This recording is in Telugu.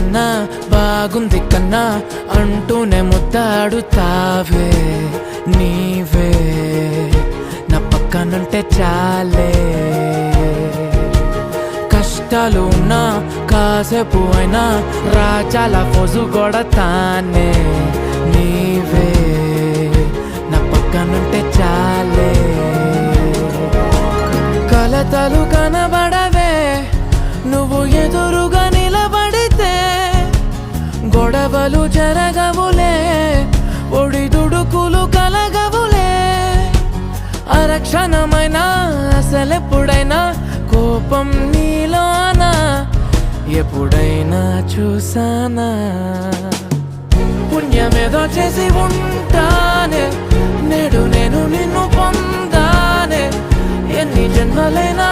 కన్నా బాగుంది కన్నా అంటూనే ముద్దాడుతావే నీవే నా పక్కనుంటే చాలే. కష్టాలు ఉన్నా కాసేపు అయినా రాజాల ఫోజు కొడతానే నీవే నా పక్కనుంటే చాలే. కలతలు కనబడవే నువ్వు ఎదురుగా నిలబడితే, గొడవలు జరగవులే ఒడిదుడుకులు కలగవులే. అరక్షణమైనా అసలెప్పుడైనా కోపం నీలోనా ఎప్పుడైనా చూసానా? పుణ్యమేదో చేసి ఉంటానే నేడు నేను నిన్ను పొందానే. ఎన్ని జన్మలైనా